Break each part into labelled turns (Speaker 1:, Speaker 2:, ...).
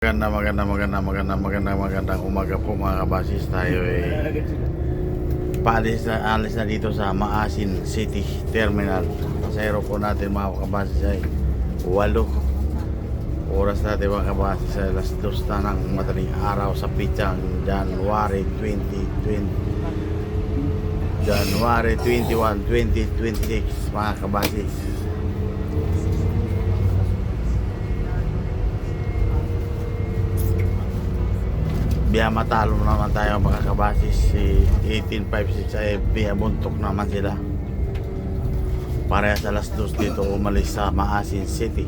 Speaker 1: Magandang umaga po mga kabasis. Tayo alis na dito sa Maasin City Terminal. Pasahero po natin mga kabasis ay 8 oras natin mga kabasis ay alas 2 na ng madaling araw sa pitsang January 21, 2026 mga kabasis. Biya matalo naman tayo mga kabasis. Si 1856 ay biya buntok naman sila. Parehas alas 2 dito umalis sa Maasin City.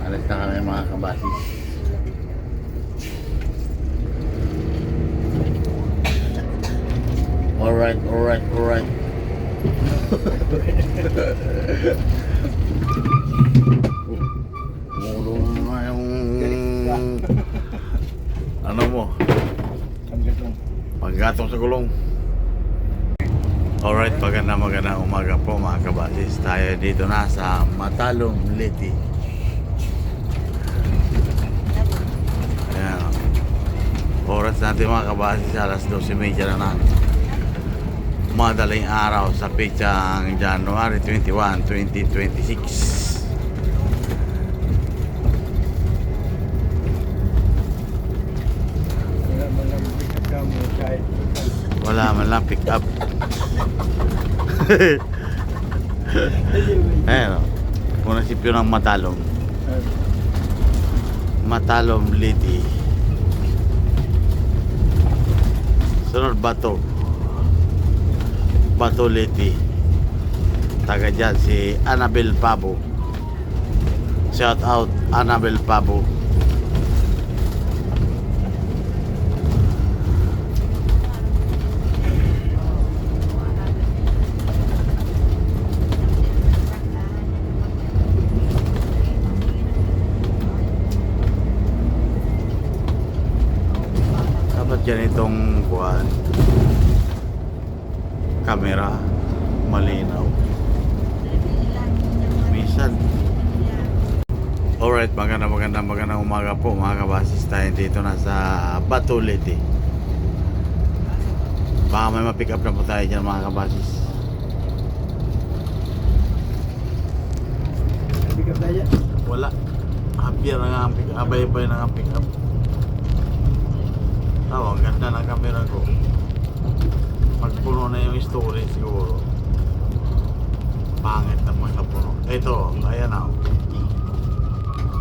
Speaker 1: Alis na kami mga kabasis. Alright. Mulo na yung ano mo, paggatong sa gulong. Alright, magandang umaga po mga kabasis. Tayo dito na sa Matalom Liti. Ayan. Oras natin mga kabasis alas 12:30 na madaling araw sa pitsang January 21, 2026. Wala man lang pick up. Ayan o, munisipyo ng Matalom Liti. Sunod Bato Liti. Taga dyan si Annabel Pabo. Shout out Annabel Pabo. Diyan itong buwan kamera malinaw minsan. Alright, magandang umaga po mga kabasis. Tayo dito na sa Bato Liti. Baka may ma-pick up na po tayo dyan mga kabasis. Pick up tayo? Wala, hampir na nga ang pick up, abay-abay na nga ang pick up. Ang ganda ng camera ko. Magpuno na yung story siguro. Pangit na magkapuno. Ito, ayan na.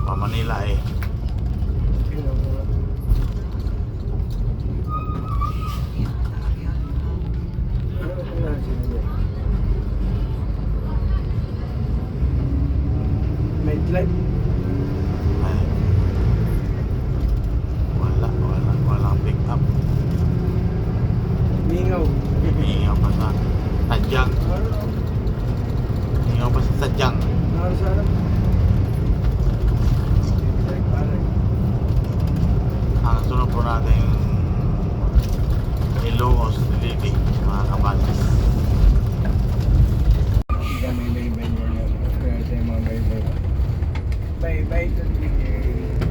Speaker 1: Pa-Manila eh. Night light. Walang pick up. Mingaw pa sa Sadyang. Ang sunod po natin Ilongos Liti mga kabasis.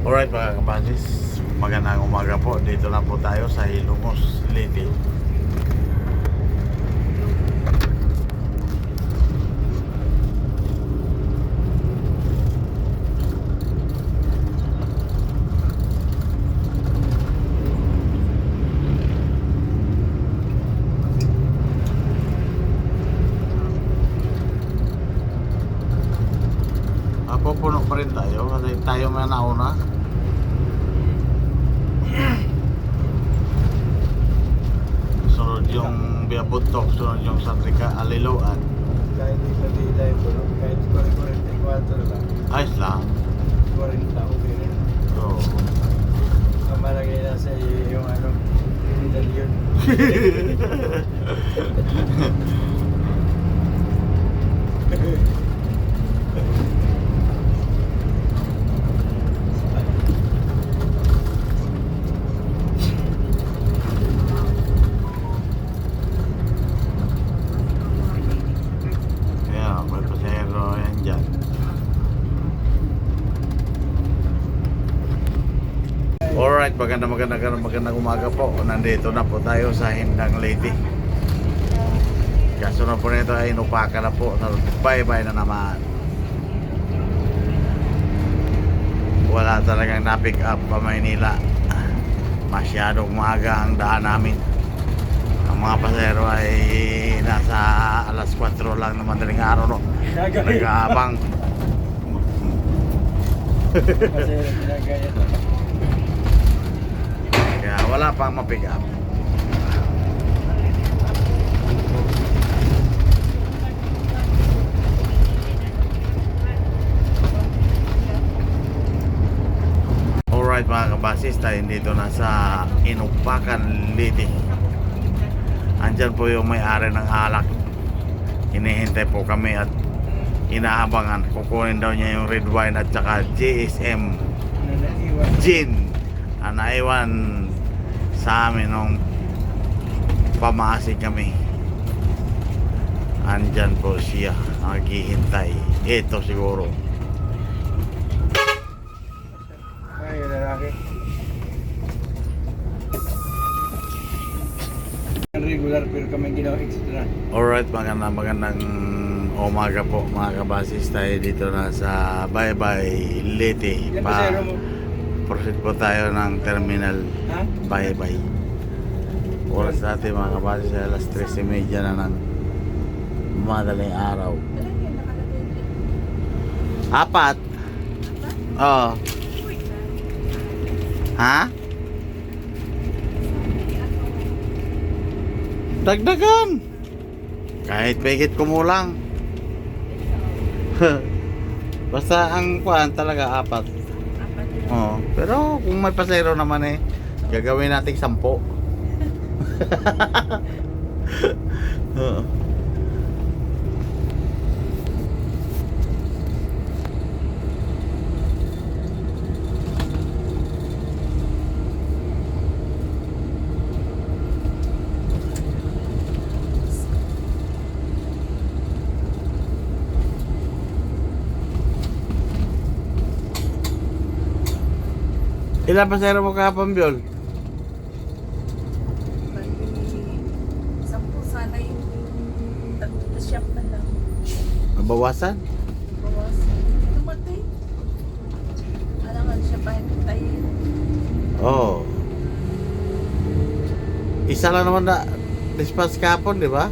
Speaker 1: Alright mga kabasis, magandang umaga po. Dito lang po tayo sa Ilongos Liti. Pupuno pa rin tayo kasi tayo may nauna. Sunod yung Biabuntok, sunod yung Santika Aliloan.
Speaker 2: Kahit isa di tayo puno, kahit 44 lang.
Speaker 1: Ayos lang.
Speaker 2: 40 okay rin.
Speaker 1: Oo.
Speaker 2: Ang malagay na sa iyo yung ano, yung medalyon.
Speaker 1: Kaya, may pasahero yan dyan. Alright, magandang umaga po. Nandito na po tayo sa Hindang Leyte. Kasunod po nito ay inupakan na po. Bye-bye na naman. Wala talagang na-pick up pa Maynila. Masyadong maaga ang daan namin. Ang mga pasahero ay nasa alas 4 lang na madaling araw, no? Nag-aabang.
Speaker 2: Kasi ginagaya.
Speaker 1: Kaya wala pang ma-pick up. Alright mga kabasis, tayo dito na sa Inupakan, Leyte. Andyan po yung may-ari ng alak. Hinihintay po kami at inaabangan. Kukunin daw niya yung red wine at saka GSM gin na naiwan sa amin nung pamaasig kami. Andyan po siya naghihintay. Ito siguro.
Speaker 2: Ay, yung lalaki. Regular pero kami ginawa extra.
Speaker 1: Alright, magandang umaga po mga kabasis. Tayo dito na sa Bye-bye Leyte.
Speaker 2: Ilan pasahero mo?
Speaker 1: Proceed po tayo ng terminal
Speaker 2: Ha?
Speaker 1: Bye-bye. Oras natin mga kabasis ay alas 13:30 na ng madaling araw. Apat? Oo. Ha? Dagdagan. Kahit mahigit kumulang. Basta ang kuhaan talaga apat. Oo. Pero kung may pasero naman eh, gagawin natin 10. Oo. Ilan pasero mo kahapon, Biol?
Speaker 3: Sampu sana yung shop na lang.
Speaker 1: Nabawasan?
Speaker 3: Bawas. Tumatay. Alangan siya pa hintayin.
Speaker 1: Oo. Isa lang naman na dispatch kahapon, di ba?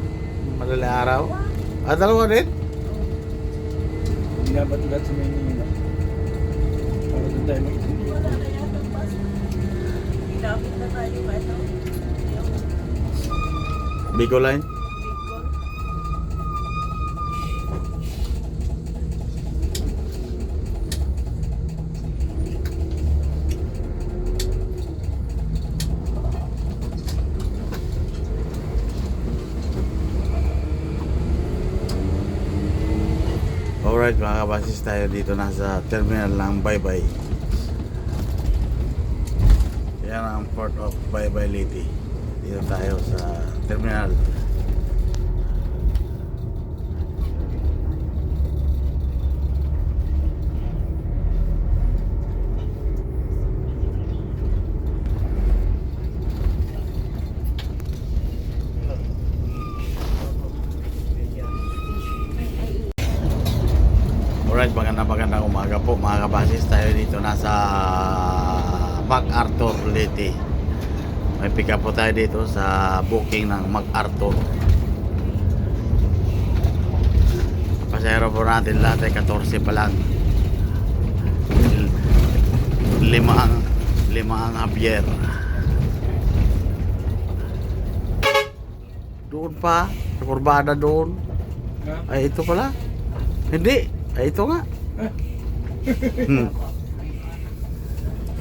Speaker 1: Madaling araw. Ah, dalawa din?
Speaker 2: Binabat-bat sa Maynila. Para doon tayo mag-isip.
Speaker 3: Wala na yata pas. Ginamit na tayo ano. Yung
Speaker 1: Bicoline?
Speaker 3: Bicol.
Speaker 1: Alright mga kabasis, tayo dito na sa terminal ng Bye-bye. Yan ang port of Bye-bye Leyte. Dito tayo sa terminal. Alright, magandang umaga po mga kabasis. Tayo dito na sa MacArthur, Leyte. May pick up po tayo dito sa booking ng MacArthur. Pasahero po natin lahat ay 14 pa lang. Lima ang Javier. Doon pa, sa kurbada doon.
Speaker 2: Ha?
Speaker 1: Ay ito pala. Hindi. Ay ito nga.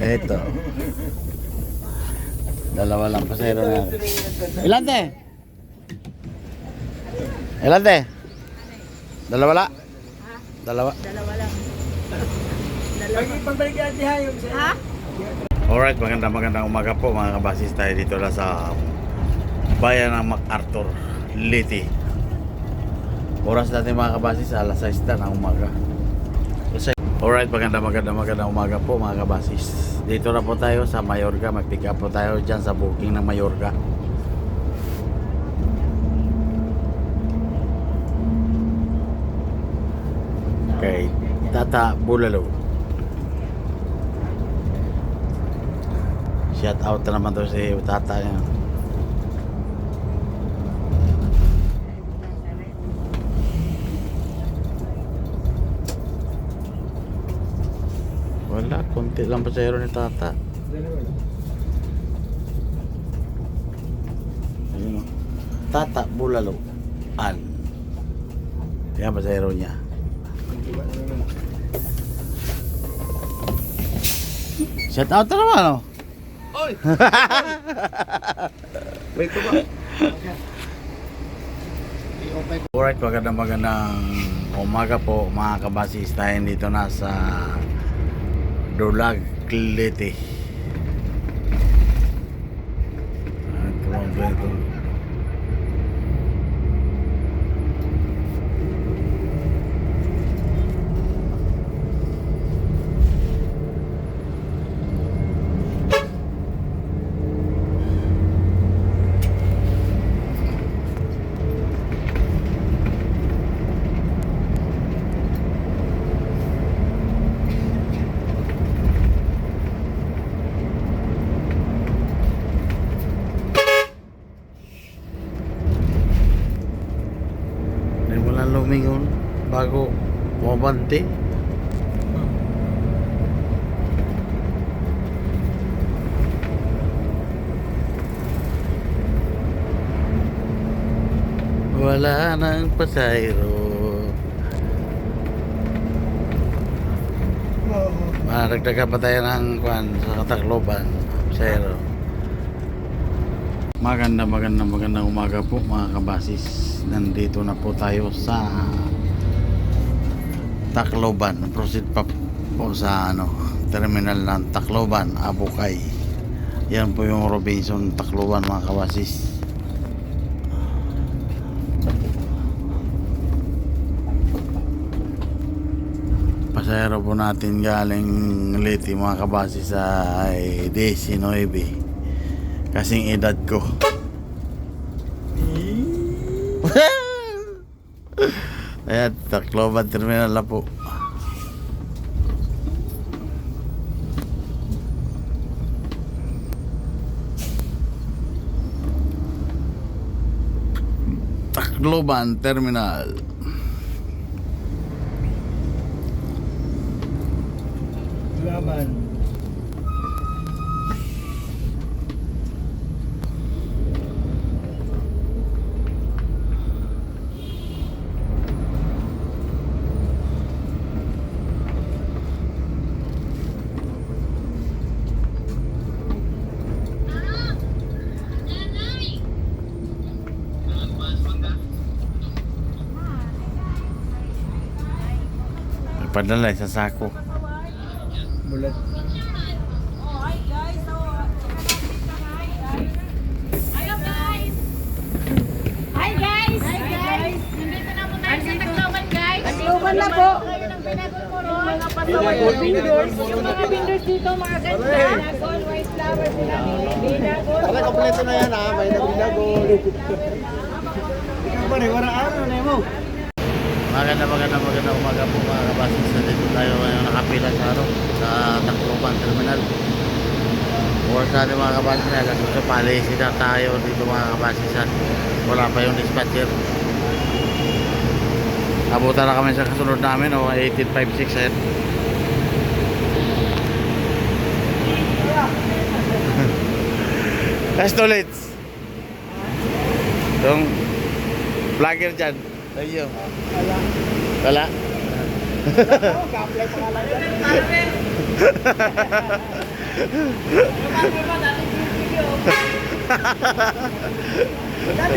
Speaker 1: Eto. Dalawa lang pasero na. Ilan te? Ilan te? Dalawa la? Dalawa.
Speaker 3: Dalawa lang.
Speaker 2: Pagbalik natin hayop sa...
Speaker 3: Ha?
Speaker 1: Alright, magandang umaga po mga kabasis. Tayo dito lang sa bayan ng MacArthur, Leyte. Oras natin mga kabasis, alas 6 na ng umaga. Alright, magandang umaga po mga kabasis. Dito na po tayo sa Mayorga. Mag-pick up po tayo dyan sa booking ng Mayorga. Okay, Tata Bulalo. Shout out na naman to si Tata yan. Wala, konti lang pasahero ni Tata. Ayun o. Tata Bulalo an. Yan pasahero niya. Shout out na naman o.
Speaker 2: Oy! Wait ko ba?
Speaker 1: Alright, magandang umaga po mga kabasis. Tayo dito na sa Dulag, Leyte. Lumingon bago mabante. Wala nang pasayro. Maragdagan pa tayo ng kwan sa Tacloban. Pasayro. Magandang umaga po mga kabasis. Nandito na po tayo sa Tacloban. Proceed pa po sa terminal ng Tacloban, Abukay. Yan po yung Robinson Tacloban mga kabasis. Pasahero po natin galing Leyte mga kabasis ay 19. Kasing edad ko. Ayan, Tacloban terminal na po. Tacloban terminal.
Speaker 2: Laban.
Speaker 1: Padala sa sako.
Speaker 2: Bulat.
Speaker 3: Oh, hi guys. So, hello guys. Hi guys. Hi guys. Nandito na po tayo sa Tacloban guys. Tacloban na po. Kayo ng pinagulmuro. Mga pasaway vendors. Yung mga vendors dito mga ganda. Binagol, white flower sila. Binagol.
Speaker 2: Wala, kompleto na yan ha. May nabinagol. Ikaw ba rin? Waraan na mo.
Speaker 1: Magandang umaga po mga kabasis. Dito tayo ngayon nakapila sa Tacloban terminal. Oras natin mga kabasis na kasi palisi na tayo dito mga kabasis. Wala pa yung dispatcher. Abutan na kami sa kasunod namin 1856 ayan. Castolets. Yung vlogger dyan. Ayun. Wala.
Speaker 2: Dati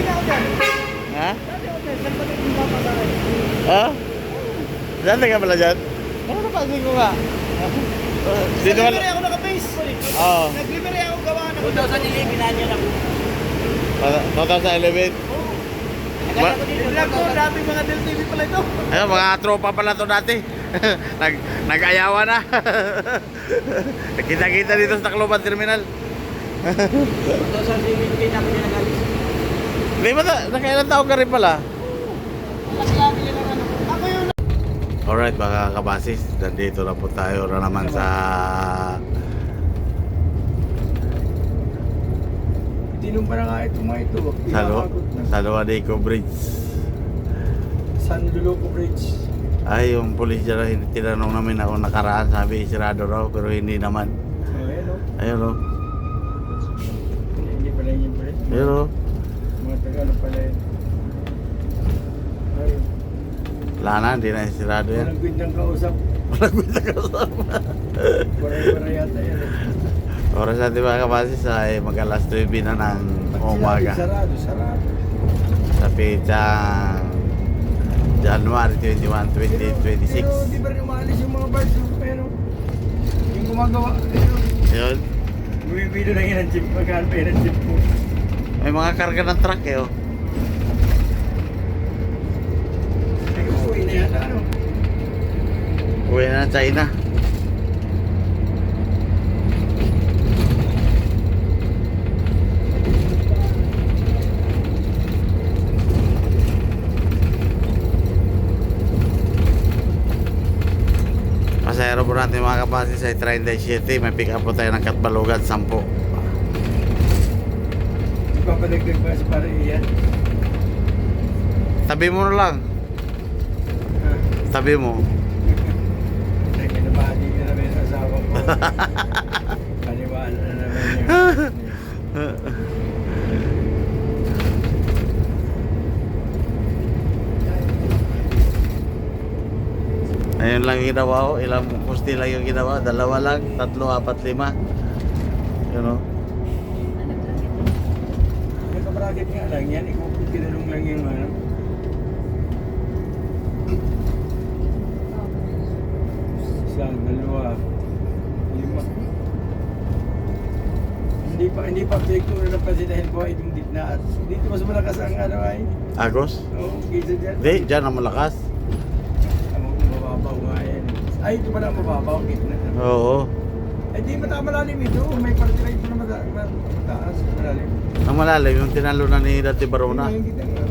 Speaker 2: nga ako dyan.
Speaker 1: Ha?
Speaker 2: Dati ako dyan. Saan ba ito yung papasaray?
Speaker 1: Ha? Dati ka pala dyan? Ano napansin ko nga? Dito wala.
Speaker 2: Naglibre ako naka-base.
Speaker 1: Oo.
Speaker 2: Naglibre ako gawa ng 2011 na niya na po.
Speaker 1: 2011.
Speaker 2: Vlog ko, dati mga Del TV pala ito.
Speaker 1: Ayun, mga tropa pala to dati. Nag-ayawa na. Kita-kita dito sa Tacloban Terminal.
Speaker 2: 2011 kayo na ako niya nag-alis.
Speaker 1: Di ba nakailan taon ka rin pala?
Speaker 2: Lagi yun ang ano. Ako yun.
Speaker 1: Alright mga kabasis, nandito na po tayo na naman sa
Speaker 2: Tinong pa na nga ito mga ito.
Speaker 1: Saluadeco Bridge.
Speaker 2: San Luluco Bridge.
Speaker 1: Ay, yung pulis dyan, tinanong namin ako nakaraan, sabi sirado raw, pero hindi naman.
Speaker 2: Ayan o.
Speaker 1: Ayun o.
Speaker 2: Hindi pala yun pala.
Speaker 1: Ayun o.
Speaker 2: Mga Tagalog pala yun. Ayun.
Speaker 1: Wala na, hindi na sirado yan.
Speaker 2: Walang gwindang kausap.
Speaker 1: Walang kwenta ka sa
Speaker 2: Paray-paray yata yan.
Speaker 1: oras natin mga kabasis ay mag-alas 9 na ng umaga.
Speaker 2: Sarado.
Speaker 1: Sa pitsang January 21, 2026.
Speaker 2: Pero di ba rin umalis yung mga bars? Pero yung gumagawa. Pero
Speaker 1: Yun.
Speaker 2: bumibilo lang yun ang jeep. Magkano pa yun ang jeep mo?
Speaker 1: May mga karga ng truck eh oh.
Speaker 2: Ay, uuwi na yata ano.
Speaker 1: Uwi na ng China. Pasahero po natin mga kabasis ay 37. May pick up po tayo ng Katbalogan 10.
Speaker 2: Ipapadagdag pa sa pare iyan.
Speaker 1: Tabi mo na lang. Tabi mo.
Speaker 2: Nagkinabahagi ka namin sa asawa ko. Paniwala na naman yun.
Speaker 1: Ayun lang yung ginawa ko. Ilang posti lang yung ginawa. 2 lang. 3, 4, 5. Yun o.
Speaker 2: Nagka-bracket nga lang yan. Ikaw kinanong lang yung ano. Isa, 2, 5. Hindi pa apekto na napansin dahil ko ay itong gitna at dito mas malakas ang ano ay.
Speaker 1: Agos?
Speaker 2: Oo, kaysa dyan.
Speaker 1: Di, dyan ang malakas.
Speaker 2: Mababaw nga yan. Ay, ito pala mababaw, gitna.
Speaker 1: Oo.
Speaker 2: Ay, di malalim ito. May partira ito na mataas, malalim.
Speaker 1: Ang malalim, yung tinalo na ni Dati Barona.
Speaker 2: Yung gitna nga.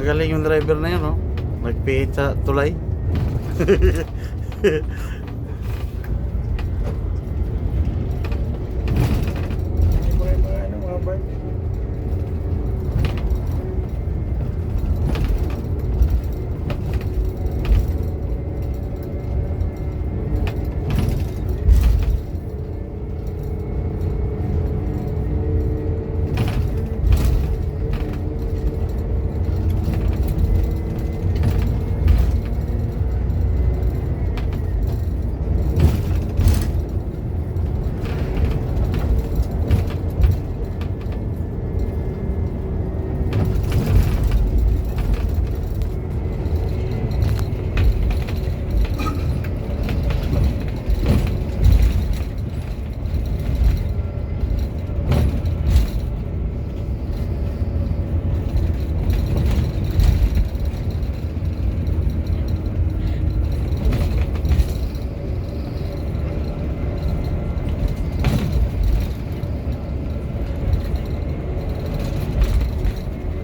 Speaker 1: Magaling yung driver na yun, no? Nagpihit sa tulay.
Speaker 2: Hindi ko rin mga ano, mga bike.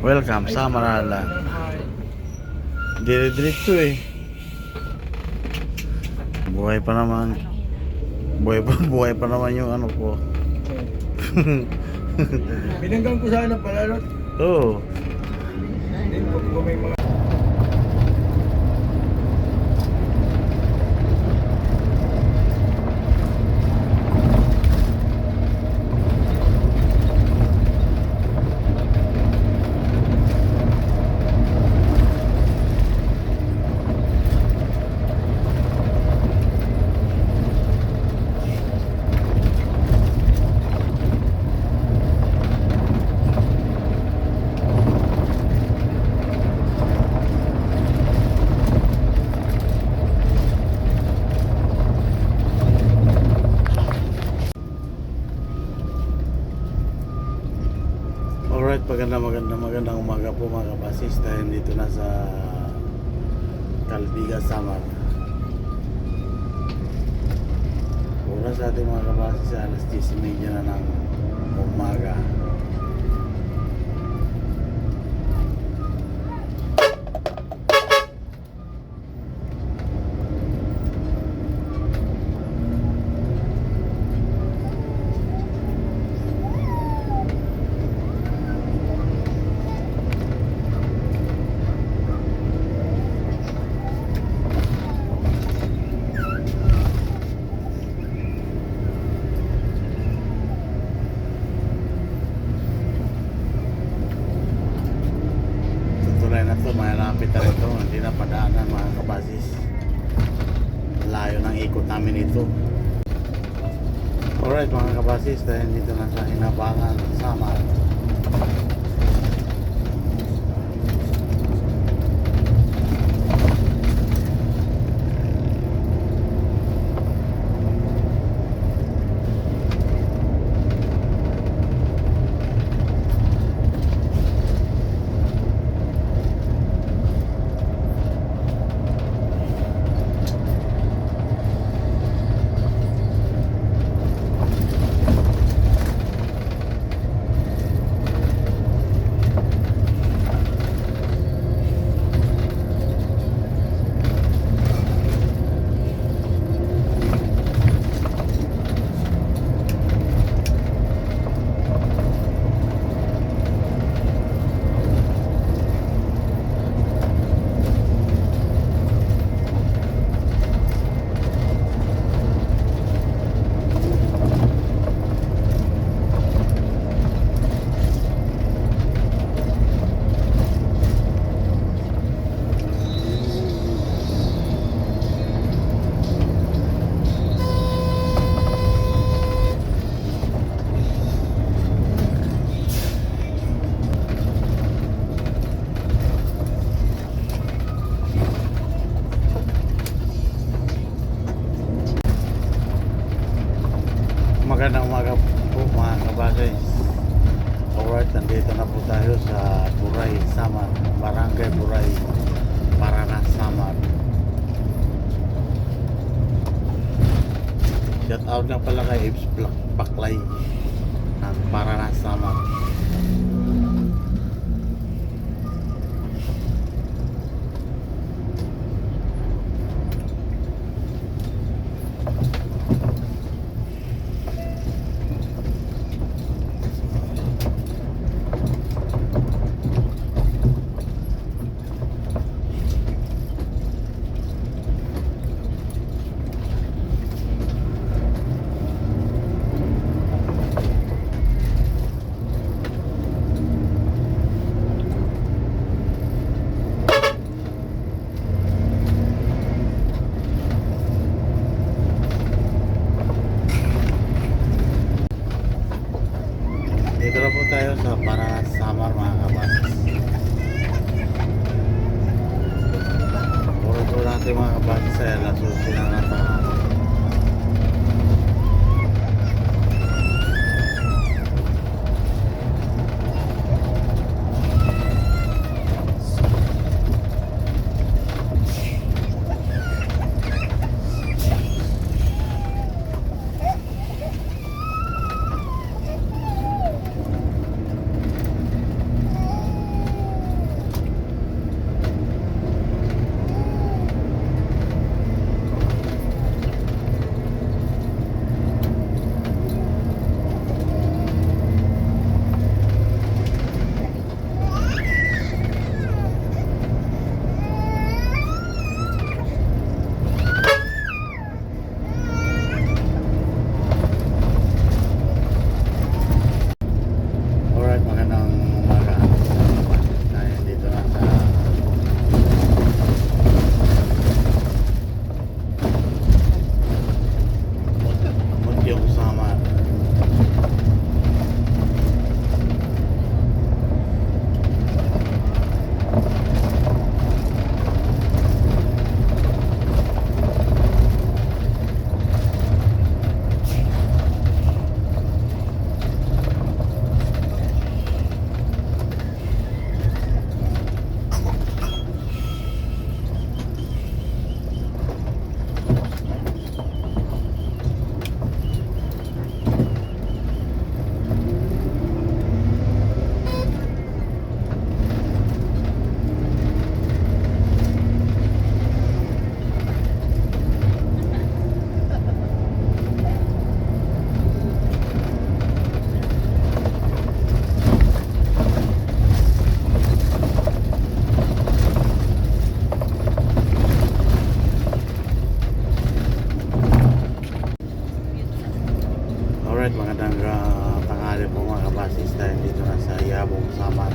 Speaker 1: Welcome sa Marala. Dire-diretso eh. Buhay pa naman. Buhay pa naman yung ano ko.
Speaker 2: Binanggang ko sana pala, no?
Speaker 1: Oo.
Speaker 2: Hindi ko may mga...
Speaker 1: Alright, magandang umaga po mga kabasis dahil dito na sa Calbiga, Samar. Oras natin mga kabasis alas 10:30 na ng umaga. Tutuloy na to, malapit na ito, hindi na padaanan mga kabasis. Layo ng ikot namin ito. Alright mga kabasis, dahil dito na sa Hinabangan, Samar. Magandang umaga po mga kabasis. Alright, nandito na po tayo sa Buray, Samar. Barangay Buray, Paranas, Samar. Shout out lang pala kay Ibs Baklay ng Paranas, Samar. Dito na po tayo sa Paranas, Samar mga kabasis. Puro po natin mga kabasis ay alas 11 na natangan. tanghali po mga kabasis tayo dito na sa Yabong Samar.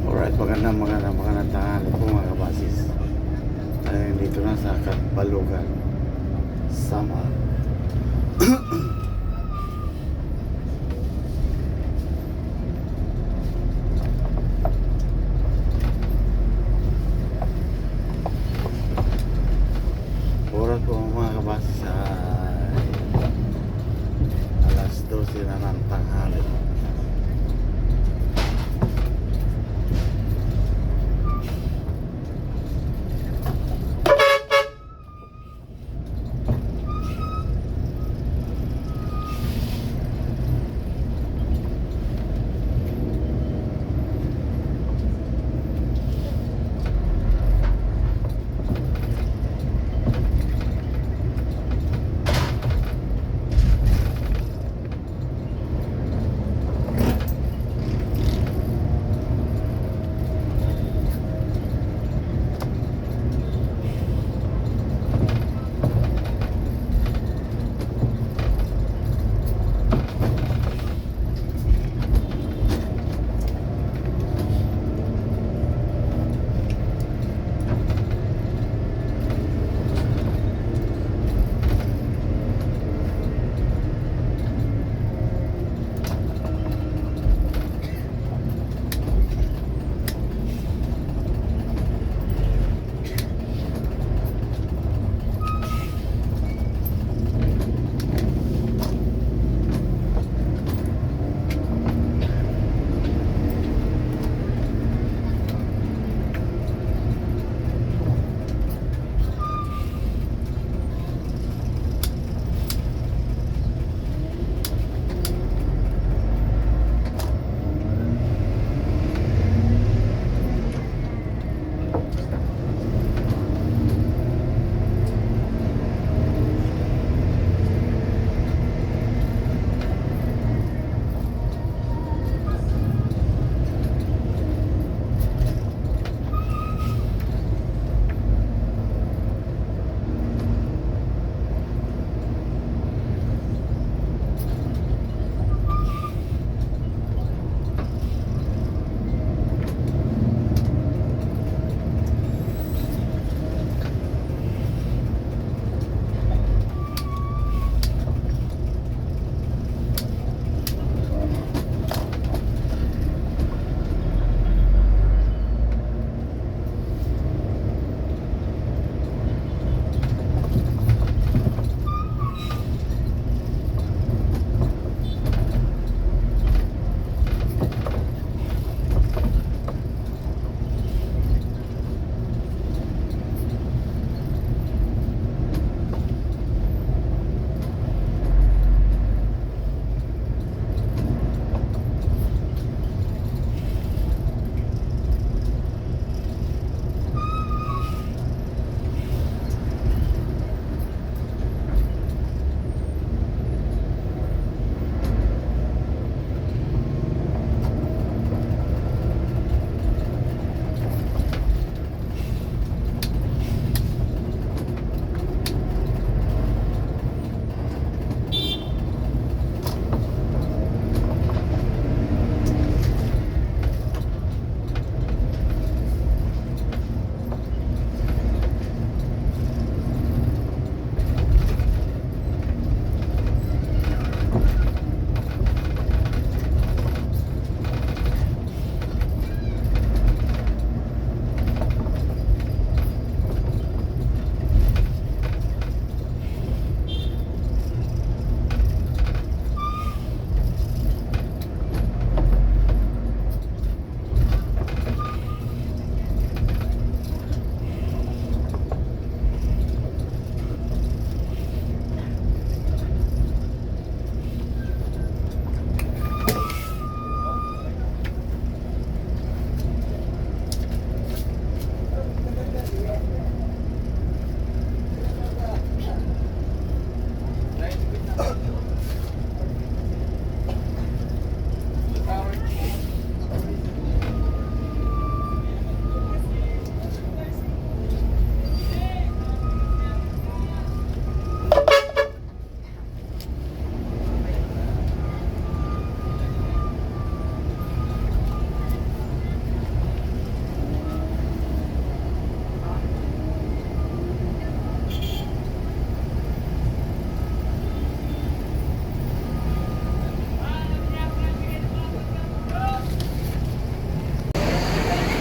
Speaker 1: Alright, magandang tanghali po mga kabasis. Tayo dito na sa Katbalugan, Samar. Oras po mga kabasis ay alas 12 na ng tanghali.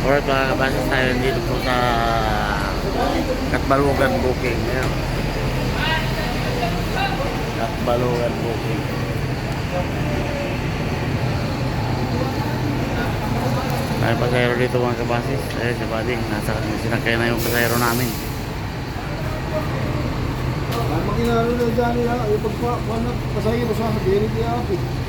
Speaker 1: Alright mga kabasis, tayo dito po sa Katbalugan Booking. Ayan. Katbalugan Booking. Tayo pasayro dito mga kabasis. Ayan si Buddy, nasa sinakay na yung pasayro namin.
Speaker 4: Makinaro na dyan nila, yung pagpapanak, pasaya mo sa diri di api.